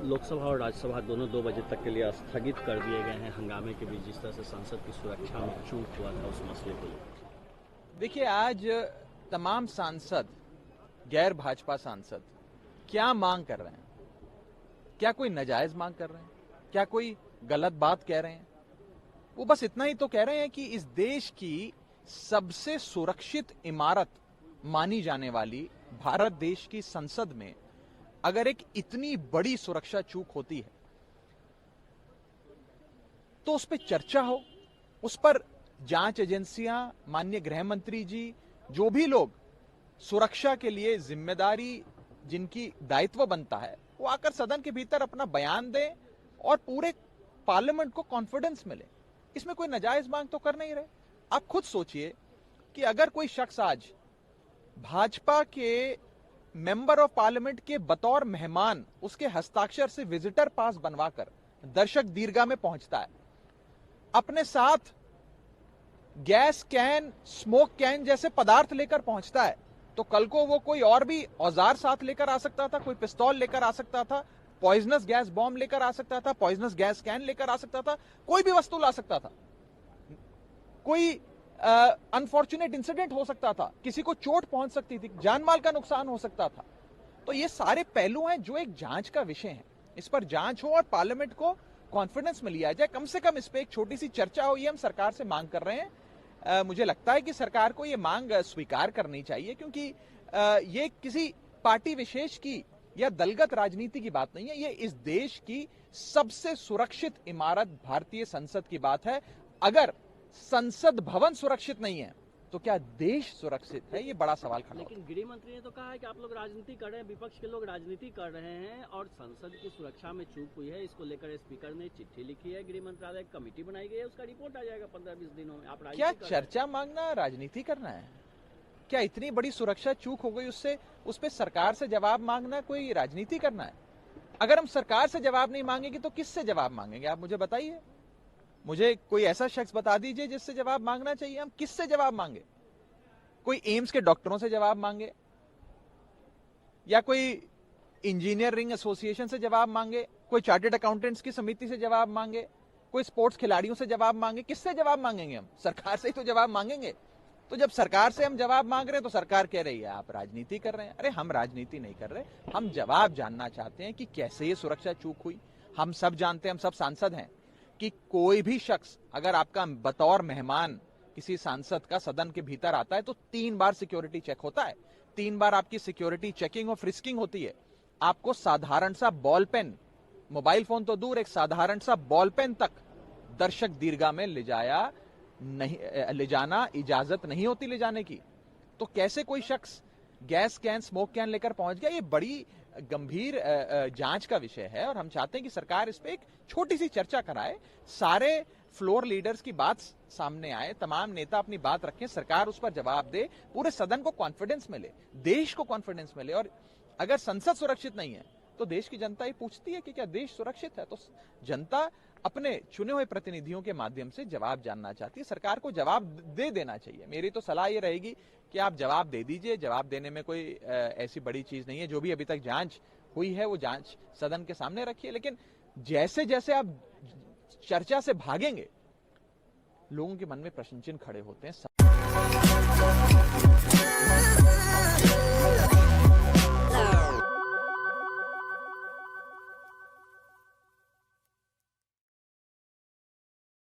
लोकसभा और राज्यसभा दोनों 2 बजे तक के लिए स्थगित कर दिए गए हैं हंगामे के बीच, जिस तरह से संसद की सुरक्षा में चूक हुआ था उस मसले को लेकर। देखिए, आज तमाम सांसद, गैर भाजपा सांसद क्या मांग कर रहे हैं? क्या कोई नाजायज मांग कर रहे हैं? क्या कोई गलत बात कह रहे हैं? वो बस इतना ही तो कह रहे हैं कि इस देश की सबसे सुरक्षित इमारत मानी जाने वाली भारत देश की संसद में अगर एक इतनी बड़ी सुरक्षा चूक होती है तो उस पर चर्चा हो, उस पर जांच एजेंसियां, माननीय गृह मंत्री जी, जो भी लोग सुरक्षा के लिए जिम्मेदारी जिनकी दायित्व बनता है, वो आकर सदन के भीतर अपना बयान दें और पूरे पार्लियामेंट को कॉन्फिडेंस मिले। इसमें कोई नाजायज मांग तो कर नहीं रहे। आप खुद सोचिए कि अगर कोई शख्स आज भाजपा के मेंबर ऑफ पार्लियामेंट के बतौर मेहमान उसके हस्ताक्षर से विजिटर पास बनवाकर दर्शक दीर्घा में पहुंचता है, अपने साथ गैस कैन, स्मोक कैन जैसे पदार्थ लेकर पहुंचता है, तो कल को वो कोई और भी औजार साथ लेकर आ सकता था, कोई पिस्तौल लेकर आ सकता था, पॉइजनस गैस बॉम्ब लेकर आ सकता था, पॉइजनस गैस कैन लेकर आ सकता था, कोई भी वस्तु ला सकता था, कोई अनफॉर्चुनेट इंसिडेंट हो सकता था, किसी को चोट पहुंच सकती थी, जान माल का नुकसान हो सकता था। तो ये सारे पहलू हैं जो एक जांच का विषय है। इस पर जांच हो और पार्लियामेंट को कॉन्फिडेंस में लिया जाए, कम से कम इस पर एक छोटी सी चर्चा हो, ये हम सरकार से मांग कर रहे हैं। मुझे लगता है कि सरकार को ये मांग स्वीकार करनी चाहिए, क्योंकि ये किसी पार्टी विशेष की या दलगत राजनीति की बात नहीं है, ये इस देश की सबसे सुरक्षित इमारत भारतीय संसद की बात है। अगर संसद भवन सुरक्षित नहीं है तो क्या देश सुरक्षित है? ये बड़ा सवाल खड़ा। लेकिन गृह मंत्री ने तो कहा है कि आप लोग राजनीति कर रहे हैं, विपक्ष के लोग राजनीति कर रहे हैं और संसद की सुरक्षा में चूक हुई है, इसको लेकर स्पीकर ने चिट्ठी लिखी है, गृह मंत्रालय कमेटी बनाई गई है, उसका रिपोर्ट आ जाएगा 15-20 दिनों में। आप क्या चर्चा मांगना राजनीति करना है? क्या इतनी बड़ी सुरक्षा चूक हो गई उससे उस पर सरकार से जवाब मांगना कोई राजनीति करना है? अगर हम सरकार से जवाब नहीं मांगेंगे तो किससे जवाब मांगेंगे? आप मुझे बताइए। मुझे कोई ऐसा शख्स बता दीजिए जिससे जवाब मांगना चाहिए। हम किससे जवाब मांगे? कोई एम्स के डॉक्टरों से जवाब मांगे, या कोई इंजीनियरिंग एसोसिएशन से जवाब मांगे, कोई चार्टर्ड अकाउंटेंट्स की समिति से जवाब मांगे, कोई स्पोर्ट्स खिलाड़ियों से जवाब मांगे? किससे जवाब मांगेंगे? हम सरकार से ही तो जवाब मांगेंगे। तो जब सरकार से हम जवाब मांग रहे हैं तो सरकार कह रही है आप राजनीति कर रहे हैं। अरे हम राजनीति नहीं कर रहे, हम जवाब जानना चाहते हैं कि कैसे ये सुरक्षा चूक हुई। हम सब जानते हैं, हम सब सांसद हैं, कि कोई भी शख्स अगर आपका बतौर मेहमान किसी सांसद का सदन के भीतर आता है तो 3 बार सिक्योरिटी चेक होता है, 3 बार आपकी सिक्योरिटी चेकिंग और फ्रिस्किंग होती है। आपको साधारण सा बॉल पेन, मोबाइल फोन तो दूर, एक साधारण सा बॉल पेन तक दर्शक दीर्घा में ले जाना इजाजत नहीं होती ले जाने की। तो कैसे कोई शख्स गैस कैन, स्मोक कैन लेकर पहुंच गया? ये बड़ी गंभीर जांच का विषय है और हम चाहते हैं कि सरकार इस पे एक छोटी सी चर्चा कराए, सारे फ्लोर लीडर्स की बात सामने आए, तमाम नेता अपनी बात रखें, सरकार उस पर जवाब दे, पूरे सदन को कॉन्फिडेंस मिले, देश को कॉन्फिडेंस मिले। और अगर संसद सुरक्षित नहीं है तो देश की जनता ये पूछती है कि क्या देश सुरक्षित है? तो जनता अपने चुने हुए प्रतिनिधियों के माध्यम से जवाब जानना चाहती है, सरकार को जवाब दे देना चाहिए। मेरी तो सलाह ये रहेगी कि आप जवाब दे दीजिए। जवाब देने में कोई ऐसी बड़ी चीज नहीं है। जो भी अभी तक जांच हुई है वो जांच सदन के सामने रखिए, लेकिन जैसे जैसे आप चर्चा से भागेंगे लोगों के मन में प्रश्न चिन्ह खड़े होते हैं।